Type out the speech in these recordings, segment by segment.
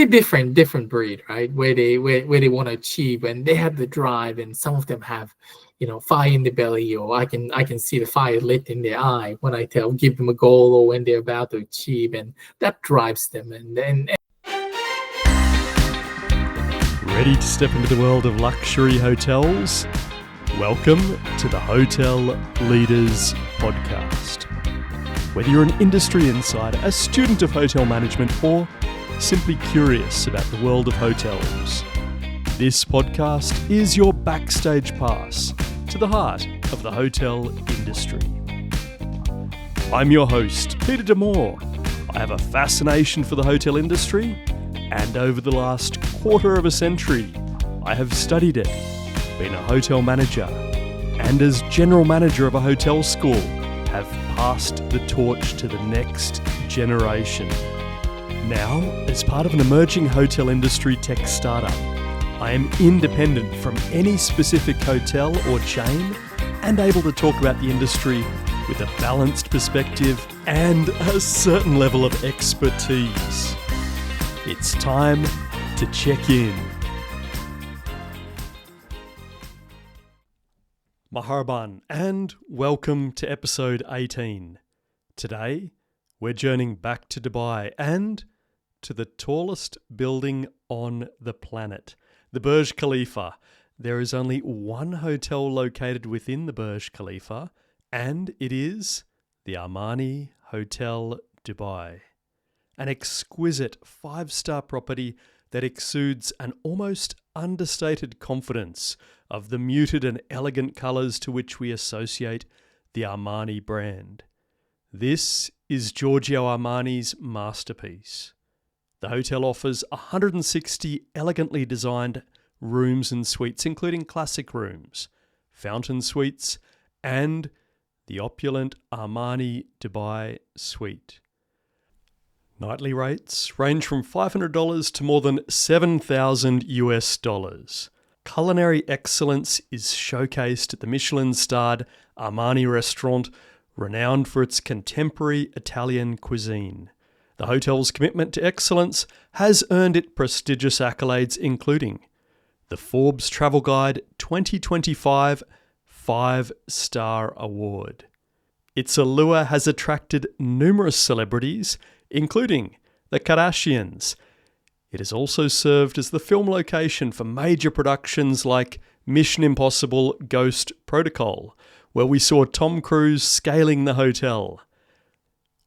they're different breed, right? Where they want to achieve, and they have the drive, and some of them have, fire in the belly, or I can see the fire lit in their eye when I give them a goal, or when they're about to achieve, and that drives them. And ready to step into the world of luxury hotels? Welcome to the Hotel Leaders Podcast. Whether you're an industry insider, a student of hotel management, or simply curious about the world of hotels, this podcast is your backstage pass to the heart of the hotel industry. I'm your host, Peter DeMoor. I have a fascination for the hotel industry, and over the last quarter of a century, I have studied it, been a hotel manager, and as general manager of a hotel school, have passed the torch to the next generation. Now, as part of an emerging hotel industry tech startup, I am independent from any specific hotel or chain and able to talk about the industry with a balanced perspective and a certain level of expertise. It's time to check in. Marhaban and welcome to episode 18. Today, we're journeying back to Dubai and to the tallest building on the planet, the Burj Khalifa. There is only one hotel located within the Burj Khalifa, and it is the Armani Hotel Dubai. An exquisite 5-star property that exudes an almost understated confidence of the muted and elegant colours to which we associate the Armani brand. This is Giorgio Armani's masterpiece. The hotel offers 160 elegantly designed rooms and suites, including classic rooms, fountain suites, and the opulent Armani Dubai suite. Nightly rates range from $500 to more than $7,000 US. Culinary excellence is showcased at the Michelin-starred Armani restaurant, renowned for its contemporary Italian cuisine. The hotel's commitment to excellence has earned it prestigious accolades, including the Forbes Travel Guide 2025 5-Star Award. Its allure has attracted numerous celebrities, including the Kardashians. It has also served as the film location for major productions like Mission Impossible: Ghost Protocol, where we saw Tom Cruise scaling the hotel.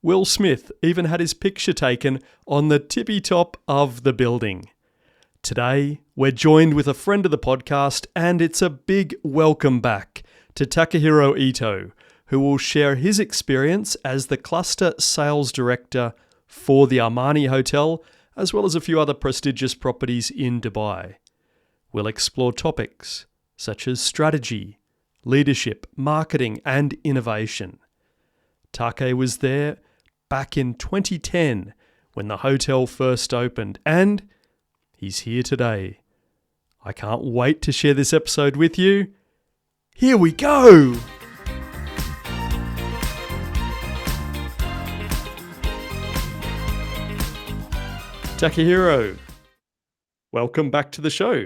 Will Smith even had his picture taken on the tippy top of the building. Today, we're joined with a friend of the podcast, and it's a big welcome back to TAKEHIRO Ito, who will share his experience as the cluster sales director for the Armani Hotel, as well as a few other prestigious properties in Dubai. We'll explore topics such as strategy, leadership, marketing, and innovation. Take was there back in 2010 when the hotel first opened, and he's here today. I can't wait to share this episode with you. Here we go! TAKEHIRO, welcome back to the show.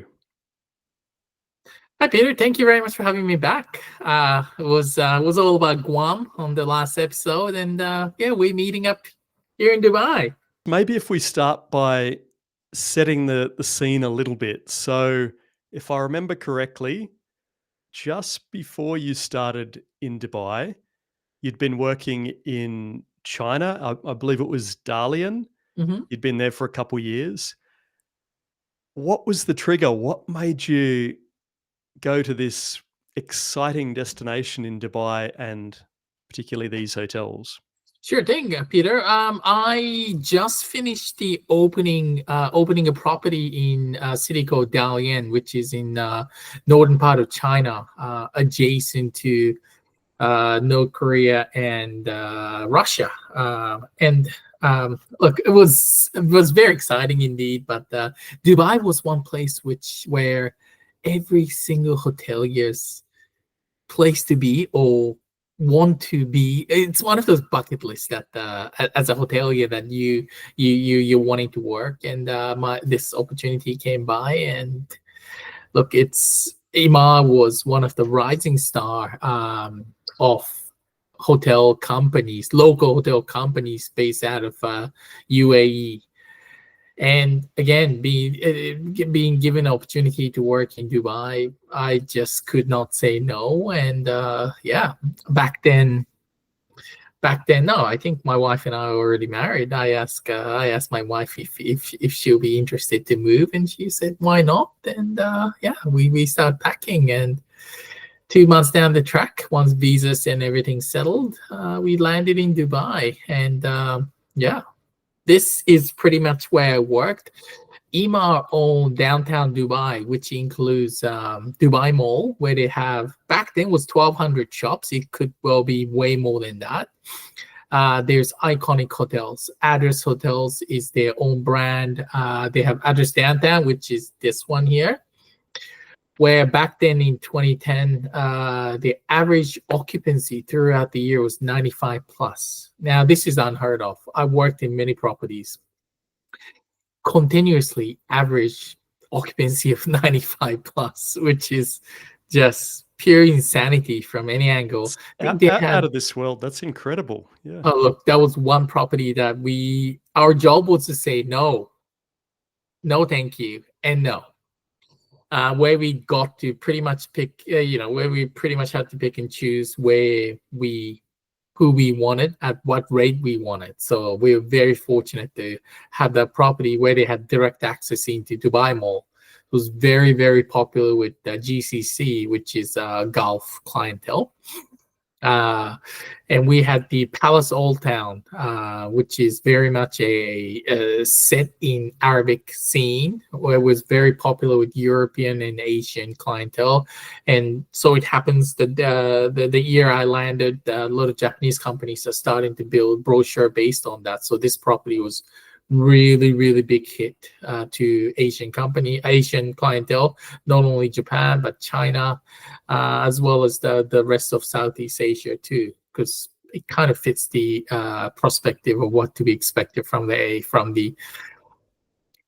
Hi, Peter. Thank you very much for having me back. It was all about Guam on the last episode, and we're meeting up here in Dubai. Maybe if we start by setting the scene a little bit. So, if I remember correctly, just before you started in Dubai, you'd been working in China. I believe it was Dalian. Mm-hmm. You'd been there for a couple of years. What was the trigger? What made you go to this exciting destination in Dubai and particularly these hotels? Sure thing, Peter. I just finished the opening a property in a city called Dalian, which is in northern part of China, adjacent to North Korea and Russia. Look, it was very exciting indeed. But Dubai was one place where every single hotelier's place to be, or want to be. It's one of those bucket lists that as a hotelier that you're wanting to work. And this opportunity came by, and look, it's Ima was one of the rising star of hotel companies, local hotel companies based out of UAE. And again, being given an opportunity to work in Dubai, I just could not say no. And yeah, back then, no, I think my wife and I were already married. I asked my wife if she'll be interested to move, and she said, "Why not?" And yeah, we started packing, and 2 months down the track, once visas and everything settled, we landed in Dubai. And yeah, this is pretty much where I worked. Emaar owned downtown Dubai, which includes Dubai Mall, where they have, back then was 1,200 shops. It could well be way more than that. There's iconic hotels. Address Hotels is their own brand. They have Address Downtown, which is this one here, where back then in 2010, the average occupancy throughout the year was 95 plus. Now, this is unheard of. I worked in many properties. Continuously average occupancy of 95 plus, which is just pure insanity from any angle. Out of this world. That's incredible. Yeah. Oh, look, that was one property that our job was to say no, thank you, and no. Where we got to pretty much pick, where we pretty much had to pick and choose who we wanted at what rate we wanted. So we were very fortunate to have that property where they had direct access into Dubai Mall. It was very, very popular with GCC, which is Gulf clientele. And we had the Palace Old Town, which is very much a set in Arabic scene, where it was very popular with European and Asian clientele. And so it happens that the year I landed, a lot of Japanese companies are starting to build brochure based on that. So this property was really, really big hit to Asian clientele, not only Japan but China, as well as the rest of Southeast Asia too, because it kind of fits the perspective of what to be expected from the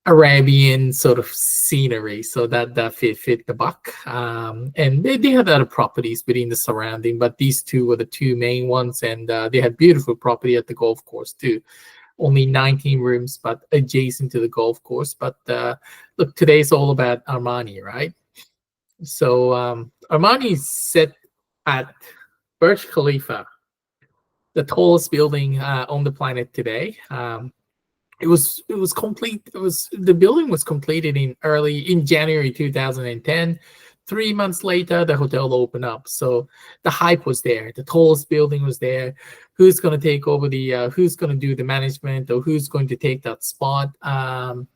Arabian sort of scenery. So that fit the buck. And they had other properties within the surrounding, but these two were the two main ones. And they had beautiful property at the golf course too. Only 19 rooms, but adjacent to the golf course. But look, today's all about Armani, right? So Armani is set at Burj Khalifa, the tallest building on the planet today. It was complete. The building was completed in January 2010. 3 months later, the hotel opened up. So the hype was there. The tallest building was there. Who's going to take over who's going to do the management, or who's going to take that spot?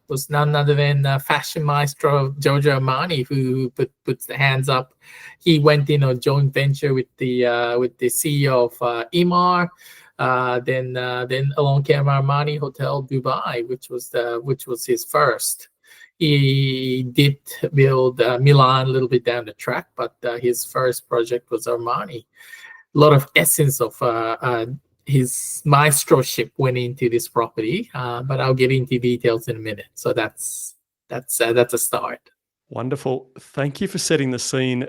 Was none other than fashion maestro Giorgio Armani, who puts the hands up. He went in a joint venture with the CEO of Emaar. Then along came Armani Hotel Dubai, which was his first. He did build Milan a little bit down the track, but his first project was Armani. A lot of essence of his maestroship went into this property, but I'll get into details in a minute. So that's a start. Wonderful. Thank you for setting the scene.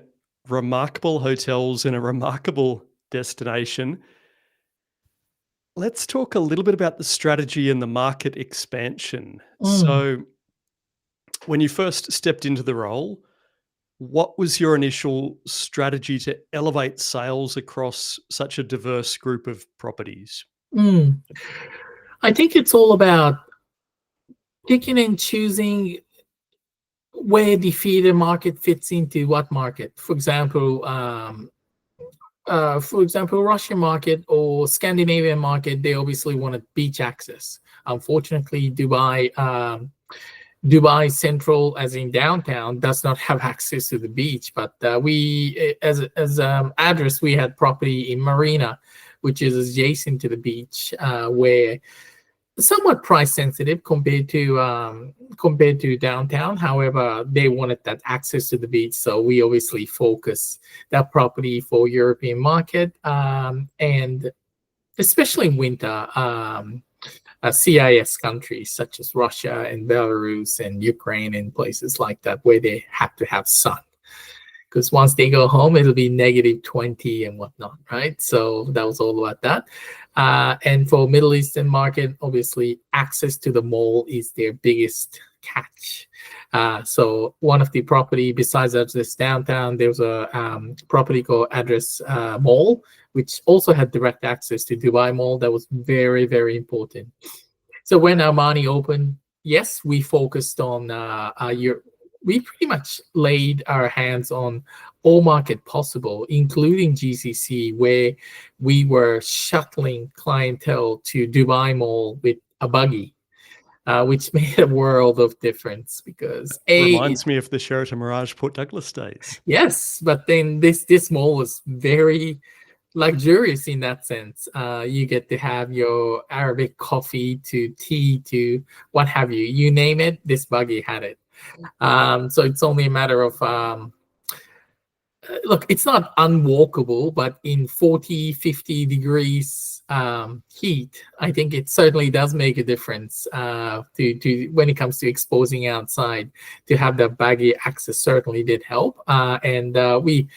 Remarkable hotels in a remarkable destination. Let's talk a little bit about the strategy and the market expansion. So when you first stepped into the role, what was your initial strategy to elevate sales across such a diverse group of properties? I think it's all about picking and choosing where the feeder market fits into what market. For example, Russian market or Scandinavian market, they obviously wanted beach access. Unfortunately, Dubai Central, as in downtown, does not have access to the beach. But we, as address, we had property in Marina, which is adjacent to the beach, where somewhat price sensitive compared to downtown. However, they wanted that access to the beach, so we obviously focus that property for European market, and especially in winter, CIS countries such as Russia and Belarus and Ukraine and places like that where they have to have sun. Because once they go home, it'll be -20 and whatnot, right? So that was all about that. And for Middle Eastern market, obviously, access to the mall is their biggest catch. So one of the property besides this downtown, there's a property called Address Mall, which also had direct access to Dubai Mall. That was very, very important. So when Armani opened, yes, we focused on we pretty much laid our hands on all market possible, including GCC, where we were shuttling clientele to Dubai Mall with a buggy, which made a world of difference because Reminds me of the Sheraton Mirage Port Douglas days. Yes, but then this mall was very luxurious in that sense. You get to have your Arabic coffee to tea to what have you. You name it, this buggy had it. So it's only a matter of look, it's not unwalkable, but in 40, 50 degrees heat, I think it certainly does make a difference to when it comes to exposing outside. To have that baggy access certainly did help. And we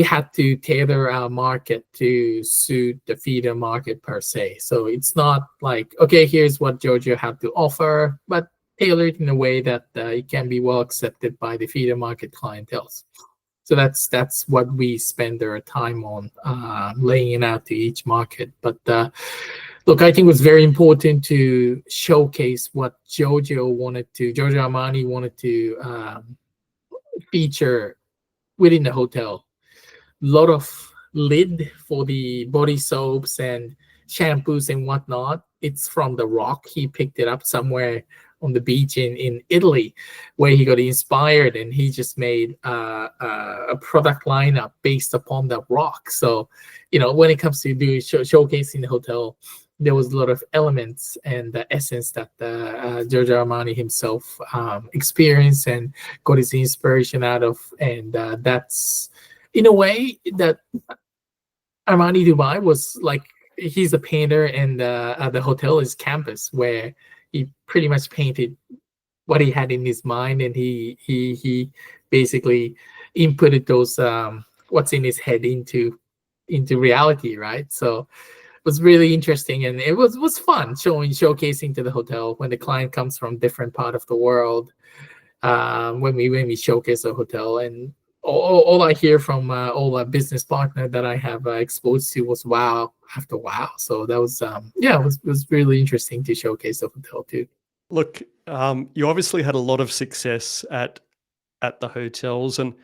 had to tailor our market to suit the feeder market per se. So it's not like, okay, here's what Giorgio have to offer, but tailored in a way that it can be well accepted by the feeder market clientele. So that's what we spend our time on, laying it out to each market. But look, I think it was very important to showcase what Giorgio Armani wanted to feature within the hotel. A lot of lid for the body soaps and shampoos and whatnot. It's from the rock. He picked it up somewhere on the beach in Italy, where he got inspired, and he just made a product lineup based upon that rock. So, when it comes to showcasing the hotel, there was a lot of elements and the essence that Giorgio Armani himself experienced and got his inspiration out of, and that's in a way that Armani Dubai was like, he's a painter, and the hotel is campus where he pretty much painted what he had in his mind, and he basically inputted those what's in his head into reality, right? So it was really interesting, and it was fun showcasing to the hotel when the client comes from different part of the world. When we showcase a hotel, and all I hear from all the business partner that I have exposed to was wow after wow. So that was it was really interesting to showcase the hotel too. Look, you obviously had a lot of success at the hotels, and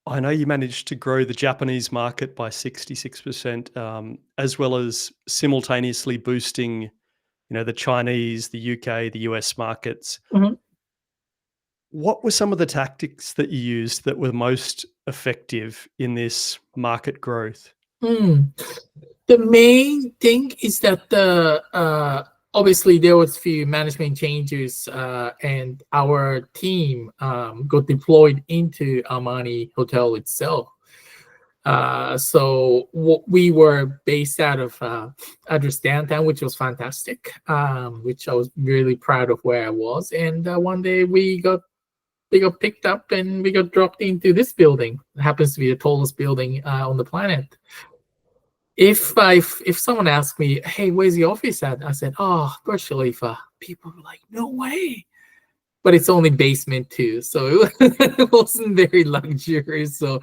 I know you managed to grow the Japanese market by 66%, as well as simultaneously boosting, the Chinese, the UK, the US markets. Mhm. What were some of the tactics that you used that were most effective in this market growth? Mm. The main thing is that obviously there was few management changes, and our team got deployed into Armani Hotel itself. So we were based out of Address Downtown, which was fantastic, which I was really proud of where I was. And one day we got picked up and we got dropped into this building. It happens to be the tallest building on the planet. If someone asked me, "Hey, where's the office at?" I said, "Oh, Burj Khalifa." People were like, "No way!" But it's only basement too, so it wasn't very luxurious, so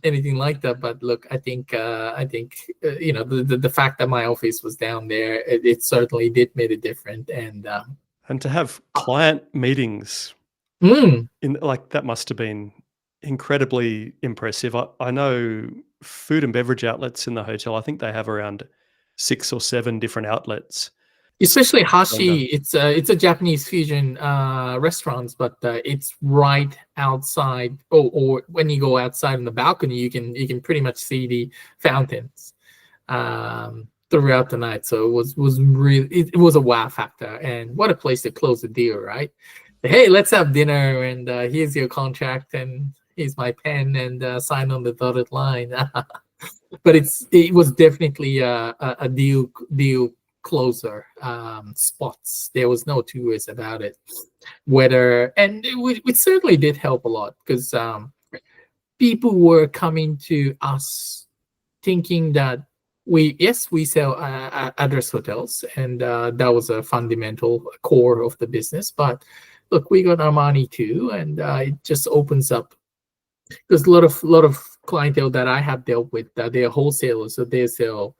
anything like that. But look, I think the fact that my office was down there, it certainly did make a difference. And to have client meetings Mm, in that must have been incredibly impressive. I know food and beverage outlets in the hotel. I think they have around 6 or 7 different outlets. especially And Hashi, it's a Japanese fusion restaurants, but it's right outside. Or when you go outside on the balcony, you can pretty much see the fountains. throughout the night. So it was really it was a wow factor, and what a place to close the deal, right? Hey, let's have dinner, and here's your contract, and here's my pen, and sign on the dotted line. But it was definitely a deal closer spots. There was no two ways about it. Whether and it certainly did help a lot because people were coming to us thinking that we sell address hotels, and that was a fundamental core of the business. But look, we got Armani too, and it just opens up. There's a lot of clientele that I have dealt with. They're wholesalers, so they sell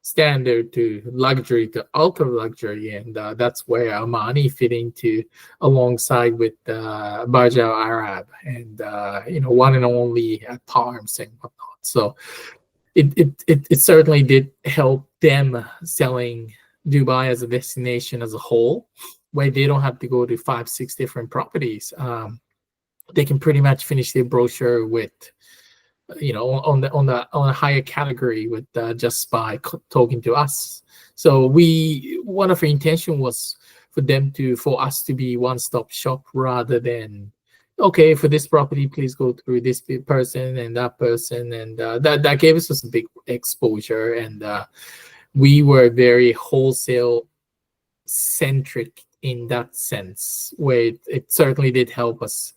standard to luxury to ultra luxury, and that's where Armani fit into alongside with Burj Al Arab and one and only at Palms and whatnot. So it certainly did help them selling Dubai as a destination as a whole, where they don't have to go to 5-6 different properties. They can pretty much finish their brochure with on a higher category with just by talking to us. So one of our intention was for us to be one-stop shop rather than, okay, for this property please go through this person and that person, and that gave us a big exposure, and we were very wholesale centric in that sense, where it certainly did help us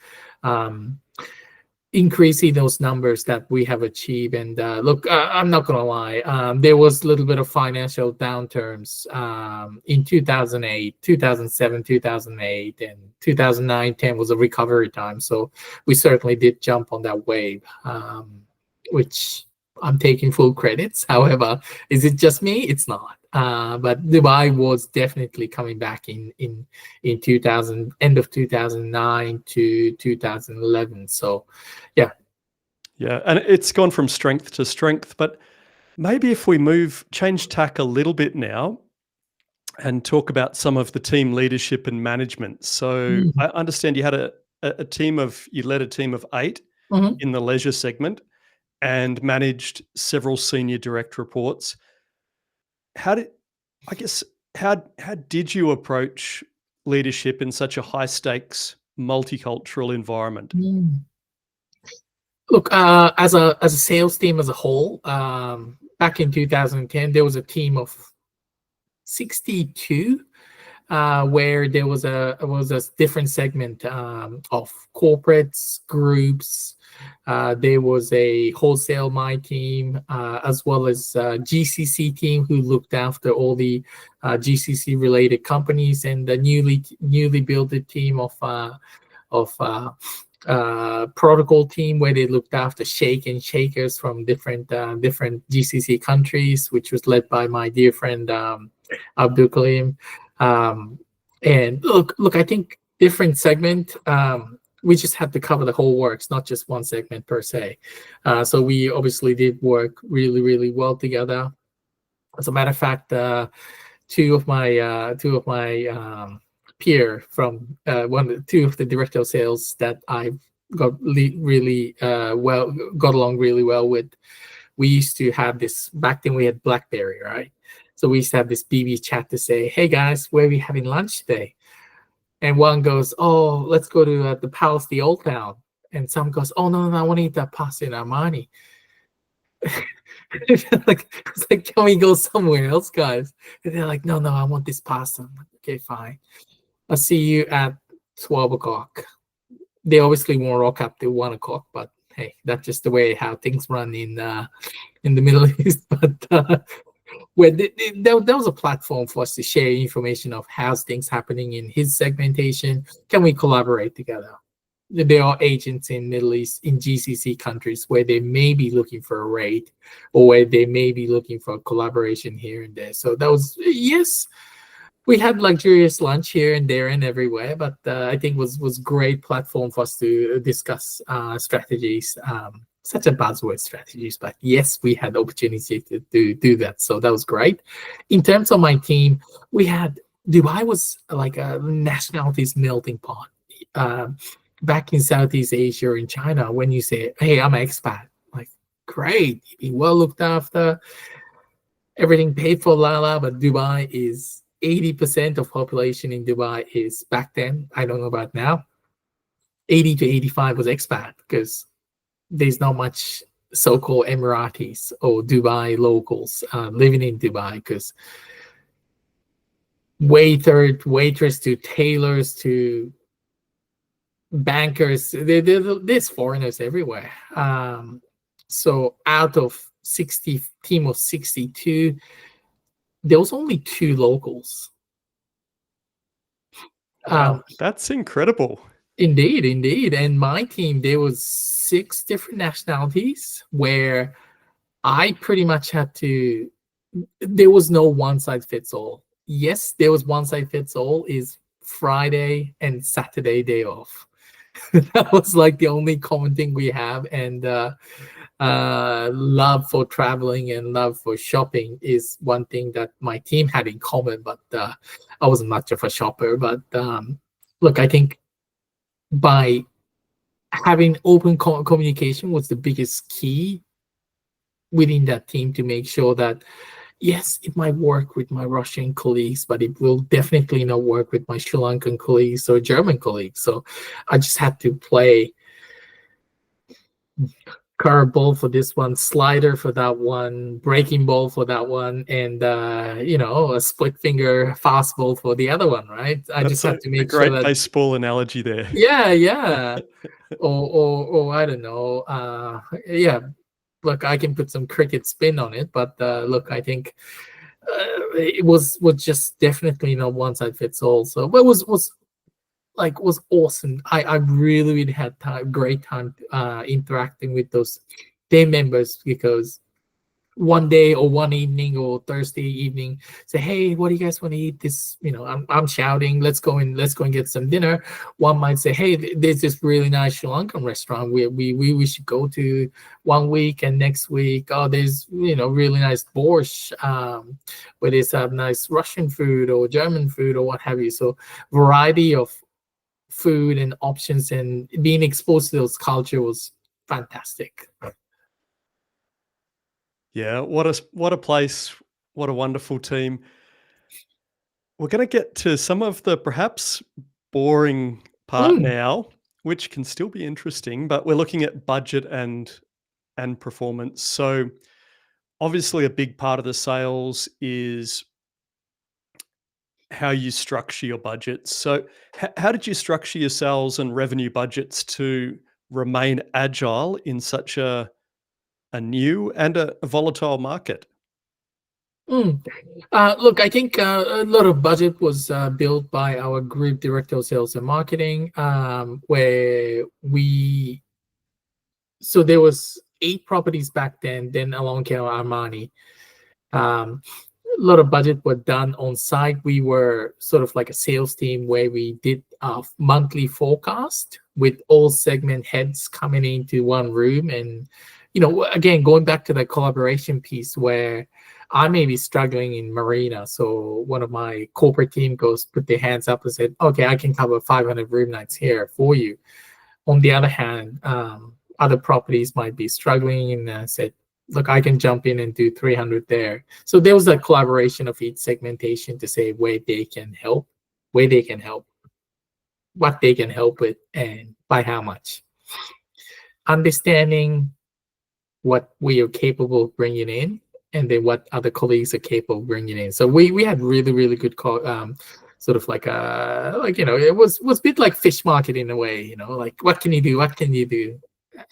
increasing those numbers that we have achieved. And look, I'm not gonna lie, there was a little bit of financial downturns in 2008, 2007, 2008, and 2009, 10 was a recovery time. So we certainly did jump on that wave, which I'm taking full credits. However, is it just me? It's not. But Dubai was definitely coming back in 2000, end of 2009 to 2011. So, yeah. Yeah, and it's gone from strength to strength. But maybe if we change tack a little bit now and talk about some of the team leadership and management. So Mhm. I understand you had you led a team of 8 Mhm. in the leisure segment and managed several senior direct reports. How did you approach leadership in such a high stakes multicultural environment? Mm. Look, as a sales team as a whole, back in 2010, there was a team of 62, where there was a different segment of corporates, groups. There was a wholesale my team, as well as GCC team who looked after all the GCC related companies, and the newly built team of protocol team where they looked after shake and shakers from different GCC countries, which was led by my dear friend Abdul Kalim. And look, I think different segment. We just had to cover the whole works, not just one segment per se. So we obviously did work really, really well together. As a matter of fact, two of my peer from two of the director of sales that I really got along really well with. We used to have this back then. We had BlackBerry, right? So we used to have this BB chat to say, "Hey guys, where are we having lunch today?" And one goes, "Oh, let's go to the Palace, the Old Town." And some goes, "Oh no, I want to eat that pasta in Armani." It's like, can we go somewhere else, guys? And they're like, no, I want this pasta. I'm like, okay, fine. I'll see you at 12 o'clock. They obviously won't rock up till 1 o'clock, but hey, that's just the way how things run in the Middle East. But where there was a platform for us to share information of how's things happening in his segmentation. Can we collaborate together? There are agents in Middle East, in GCC countries, where they may be looking for a rate, or where they may be looking for collaboration here and there. So that was, yes, we had luxurious lunch here and there and everywhere, but I think was great platform for us to discuss strategies. Such a buzzword, strategies, but yes, we had the opportunity to do that. So that was great. In terms of my team, Dubai was like a nationalities melting pot. Back in Southeast Asia or in China, when you say, "Hey, I'm an expat," like, great, you be well looked after. everything paid for, but Dubai is 80% of population in Dubai is back then. I don't know about now. 80 to 85 was expat because there's not much so-called Emiratis or Dubai locals living in Dubai because waitress to tailors to bankers, there's foreigners everywhere. So out of 60 team of 62, there was only 2 locals. Wow, that's incredible. Indeed. And my team, there was 6 different nationalities where I pretty much had to. There was no one size fits all. Yes, there was one size fits all. Is Friday and Saturday day off. That was like the only common thing we have, and love for traveling and love for shopping is one thing that my team had in common. But I wasn't much of a shopper. But look, I think by having open communication was the biggest key within that team to make sure that yes, it might work with my Russian colleagues, but it will definitely not work with my Sri Lankan colleagues or German colleagues. So I just had to play curveball for this one, slider for that one, breaking ball for that one, and a split finger fastball for the other one, right? I That's just have to a make sure great that baseball analogy there. yeah. Or I don't know. Yeah, look, I can put some cricket spin on it, but look, I think it was just definitely not one size fits all. So, but it was awesome. I really had great time interacting with those team members because one day or one evening or Thursday evening, say, hey, what do you guys want to eat? This, I'm shouting, let's go and get some dinner. One might say, hey, there's this really nice Sri Lankan restaurant we should go to one week, and next week, oh, there's really nice borscht, where they have nice Russian food or German food or what have you. So variety of food and options and being exposed to those culture was fantastic. Yeah, what a place, what a wonderful team. We're going to get to some of the perhaps boring part Mm, now, which can still be interesting, but we're looking at budget and performance. So obviously a big part of the sales is how you structure your budgets. So how did you structure your sales and revenue budgets to remain agile in such a new and a volatile market? mm. Look, I think a lot of budget was built by our group director of sales and marketing, where so there was 8 properties back then along came Armani. Um, a lot of budget were done on site. We were sort of like a sales team where we did a monthly forecast with all segment heads coming into one room. And, again, going back to the collaboration piece where I may be struggling in Marina. So one of my corporate team goes, put their hands up and said, okay, I can cover 500 room nights here for you. On the other hand, other properties might be struggling and said, look, I can jump in and do 300 there. So there was a collaboration of each segmentation to say where they can help, what they can help with, and by how much. Understanding what we are capable of bringing in, and then what other colleagues are capable of bringing in. So we had really good sort of like it was a bit like fish market in a way, like what can you do,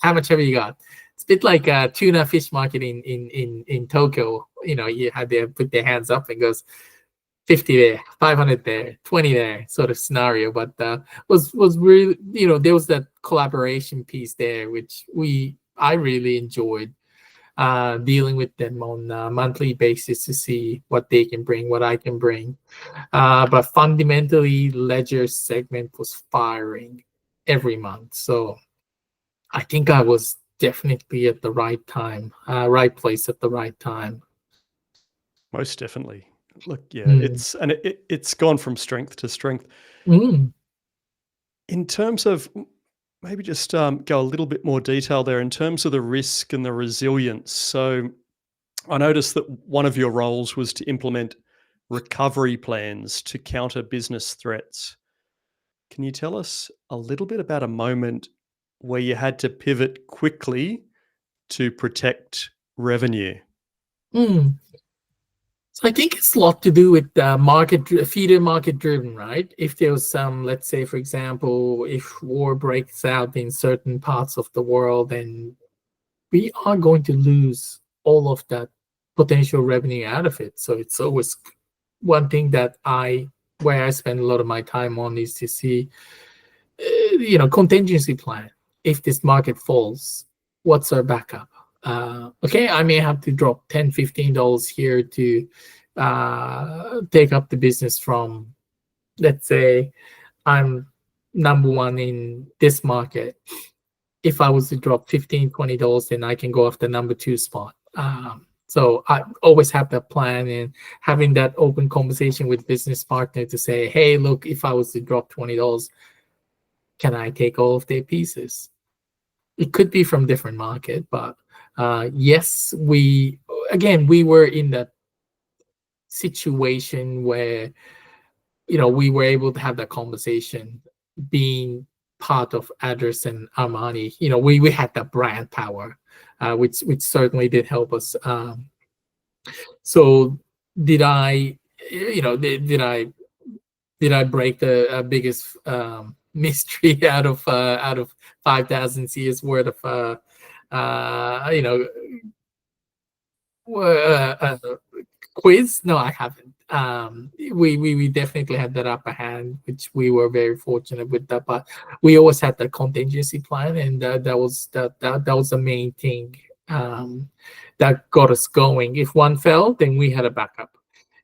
how much have you got. It's a bit like a tuna fish market in Tokyo. You had to put their hands up and goes 50 there, 500 there, 20 there sort of scenario. But was really, there was that collaboration piece there which I really enjoyed dealing with them on a monthly basis to see what they can bring, what I can bring. But fundamentally, ledger segment was firing every month. So I think I was definitely at the right time, right place at the right time. Most definitely. Look, yeah, Mm. it's gone from strength to strength. Mm. In terms of maybe just go a little bit more detail there in terms of the risk and the resilience. So I noticed that one of your roles was to implement recovery plans to counter business threats. Can you tell us a little bit about a moment where you had to pivot quickly to protect revenue? Mm. So I think it's a lot to do with feeder market driven, right? If there's some, let's say, for example, if war breaks out in certain parts of the world, then we are going to lose all of that potential revenue out of it. So it's always one thing where I spend a lot of my time on is to see, contingency plan. If this market falls, what's our backup? Okay, I may have to drop $10, $15 here to take up the business from, let's say, I'm number one in this market. If I was to drop $15, $20, then I can go off the number two spot. So I always have that plan, and having that open conversation with business partner to say, hey, look, if I was to drop $20, can I take all of their pieces? It could be from different market, but yes, we were in that situation where we were able to have that conversation, being part of Address and Armani. We had that brand power, which certainly did help us. So did I, did I break the biggest mystery out of 5,000 years worth of uh, uh, quiz? No, I haven't. We definitely had that upper hand, which we were very fortunate with that. But we always had that contingency plan, and that was the main thing that got us going. If one fell, then we had a backup.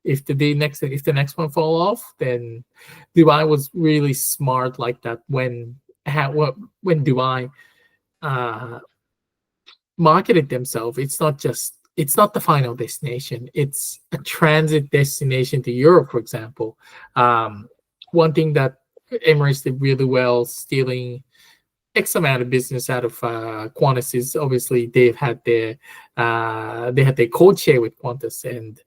If the next one fall off, then Dubai was really smart like that. When Dubai uh, marketed themselves, it's not the final destination. It's a transit destination to Europe, for example. One thing that Emirates did really well, stealing X amount of business out of Qantas, is obviously they had their code share with Qantas, and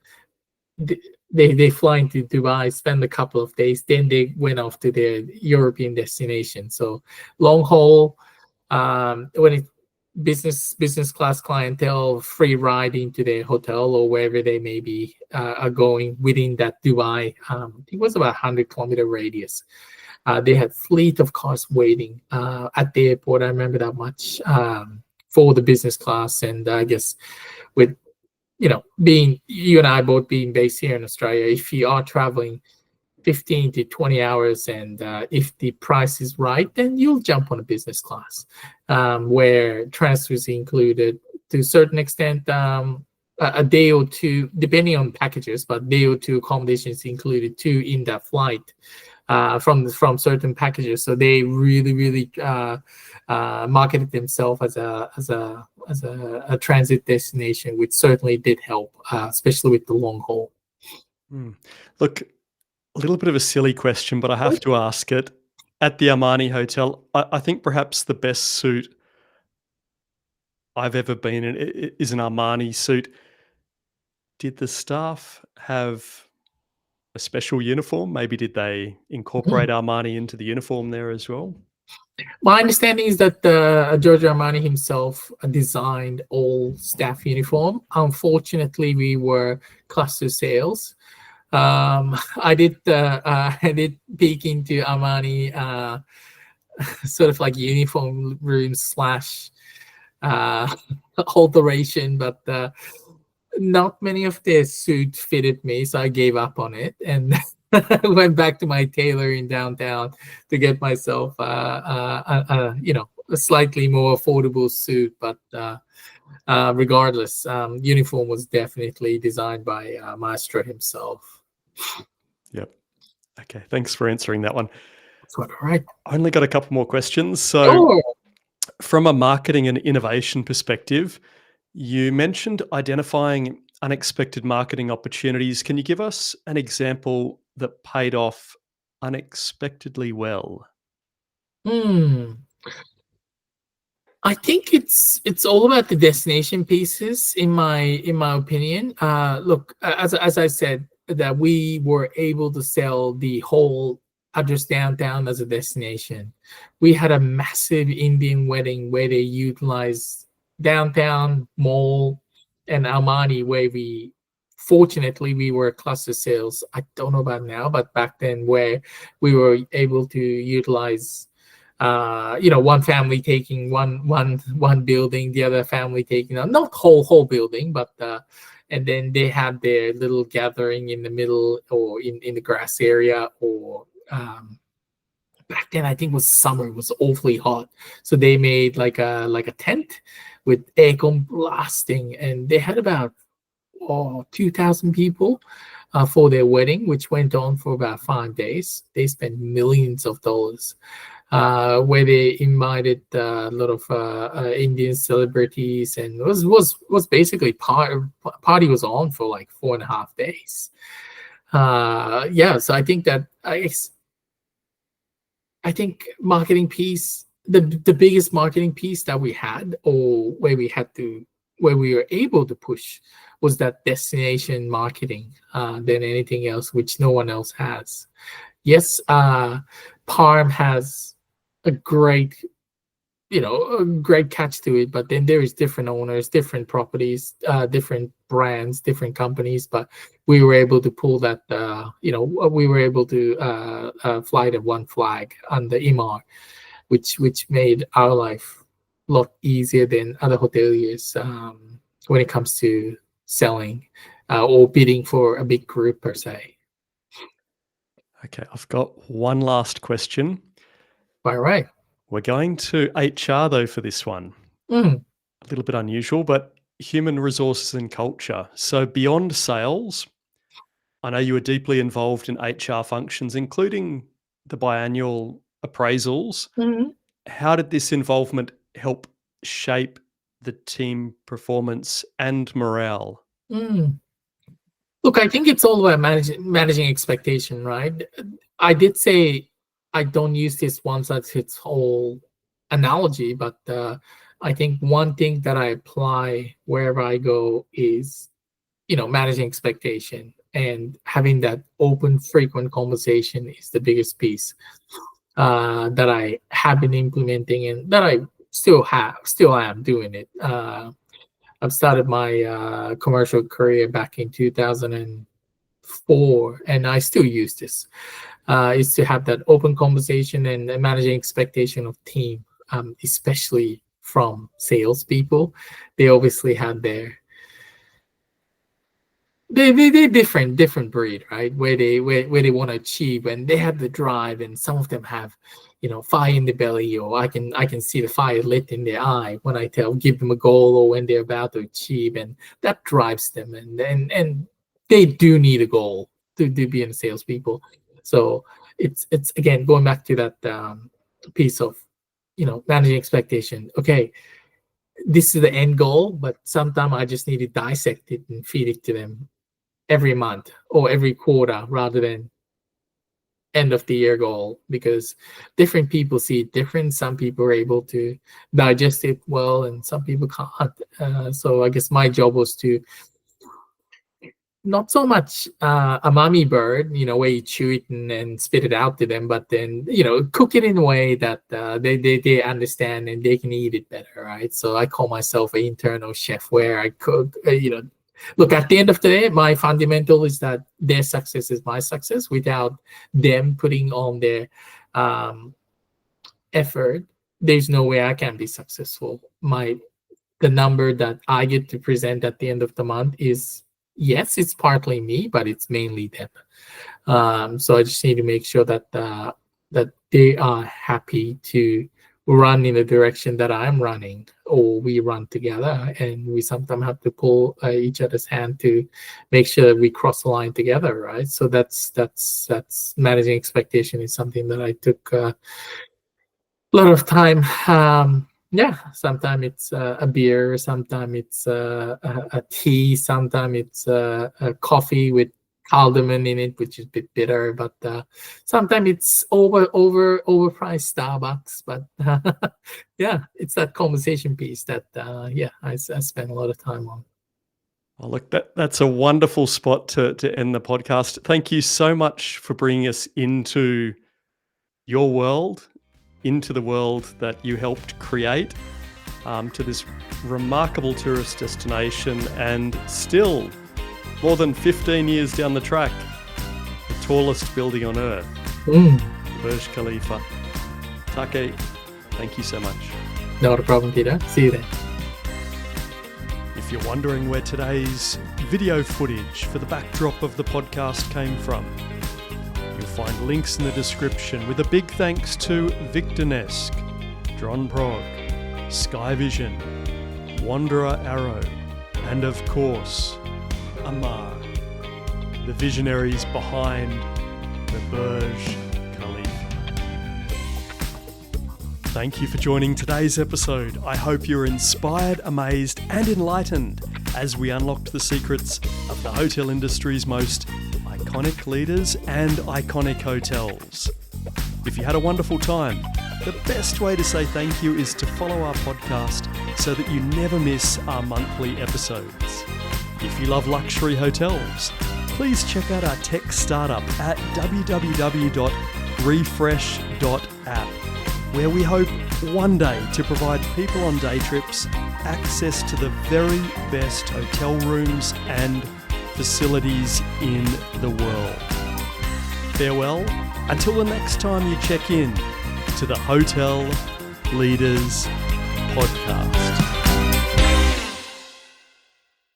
they fly into Dubai, spend a couple of days, then they went off to their European destination. So long haul, when it business class clientele, free ride into their hotel or wherever they may be are going within that Dubai. It was about 100-kilometer radius. They had fleet of cars waiting at the airport. I remember that much, for the business class. And I guess with being you and I both being based here in Australia, if you are traveling 15 to 20 hours, and if the price is right, then you'll jump on a business class, where transfers included to a certain extent, a day or two, depending on packages, but day or two accommodations included too in that flight, from certain packages. So they really marketed themselves as a transit destination, which certainly did help, especially with the long haul. Hmm. Look, a little bit of a silly question, but I have to ask it. At the Armani Hotel, I think perhaps the best suit I've ever been in is an Armani suit. Did the staff have a special uniform? Maybe did they incorporate Armani into the uniform there as well? My understanding is that Giorgio Armani himself designed all staff uniform. Unfortunately, we were cluster sales. I did peek into Armani, sort of like uniform room slash uh, alteration, but not many of their suits fitted me, so I gave up on it and went back to my tailor in downtown to get myself a slightly more affordable suit. But regardless, uniform was definitely designed by Maestro himself. Yep. Okay, thanks for answering that one. That's what, all right. I only got a couple more questions. So, Oh, from a marketing and innovation perspective, you mentioned identifying unexpected marketing opportunities. Can you give us an example that paid off unexpectedly well? hmm. I think it's all about the destination pieces in my opinion. Look, as I said, that we were able to sell the whole address downtown as a destination. We had a massive Indian wedding where they utilized downtown mall and Armani, where we fortunately we were cluster sales. I don't know about now, but back then where we were able to utilize one family taking one building, the other family taking not whole building, but and then they had their little gathering in the middle or in the grass area, or back then I think it was summer, it was awfully hot, so they made like a tent with aircon blasting, and they had about 2,000 people for their wedding, which went on for about 5 days. They spent millions of dollars, where they invited a lot of Indian celebrities, and was basically party was on for like 4.5 days. Yeah, so I think that I think marketing piece, the biggest marketing piece that we had, or where we were able to push, was that destination marketing than anything else, which no one else has. Yes, Parm has a great, a great catch to it, but then there is different owners, different properties, different brands, different companies. But we were able to pull that, we were able to fly the one flag under Imar, which made our life a lot easier than other hoteliers when it comes to selling or bidding for a big group per se. Okay, I've got one last question. All right. We're going to HR though for this one. Mm. A little bit unusual, but human resources and culture. So beyond sales, I know you were deeply involved in HR functions, including the biannual appraisals. Mhm. How did this involvement help shape the team performance and morale? Mm. Look, I think it's all about managing expectation, right? I did say I don't use this one size fits all analogy, but I think one thing that I apply wherever I go is, managing expectation, and having that open, frequent conversation is the biggest piece that I have been implementing, and that I still am doing it. I've started my commercial career back in 2004, and I still use this. Is to have that open conversation and managing expectation of team, especially from salespeople. They obviously have they're different breed, right? Where they want to achieve, and they have the drive, and some of them have, fire in the belly, or I can see the fire lit in their eye when I give them a goal, or when they're about to achieve, and that drives them, and they do need a goal to be in salespeople. So it's again going back to that piece of, managing expectation. Okay, this is the end goal, but sometimes I just need to dissect it and feed it to them every month or every quarter, rather than end of the year goal, because different people see it different. Some people are able to digest it well, and some people can't. So I guess my job was to not so much a mummy bird, where you chew it and spit it out to them, but then, cook it in a way that they understand and they can eat it better, right? So I call myself an internal chef, where I cook, look, at the end of the day, my fundamental is that their success is my success. Without them putting on their effort, there's no way I can be successful. The number that I get to present at the end of the month is, yes, it's partly me, but it's mainly them. So I just need to make sure that that they are happy to run in the direction that I'm running, or we run together, and we sometimes have to pull each other's hand to make sure that we cross the line together, right? So that's managing expectation is something that I took a lot of time. Yeah, sometimes it's a beer, sometimes it's a tea, sometimes it's a coffee with cardamom in it, which is a bit bitter. But sometimes it's overpriced Starbucks. But yeah, it's that conversation piece that I spend a lot of time on. Oh, look, that's a wonderful spot to end the podcast. Thank you so much for bringing us into your world, into the world that you helped create, to this remarkable tourist destination, and still, more than 15 years down the track, the tallest building on earth, Burj Khalifa. Take, thank you so much. Not a problem, Peter. See you then. If you're wondering where today's video footage for the backdrop of the podcast came from, you'll find links in the description, with a big thanks to Victor Nesk, Dron Prog, Sky Vision, Wanderer Arrow, and of course, Amar, the visionaries behind the Burj Khalifa. Thank you for joining today's episode. I hope you're inspired, amazed, and enlightened as we unlocked the secrets of the hotel industry's most iconic leaders and iconic hotels. If you had a wonderful time, the best way to say thank you is to follow our podcast so that you never miss our monthly episodes. If you love luxury hotels, please check out our tech startup at www.refresh.app, where we hope one day to provide people on day trips access to the very best hotel rooms and facilities in the world. Farewell, until the next time you check in to the Hotel Leaders Podcast.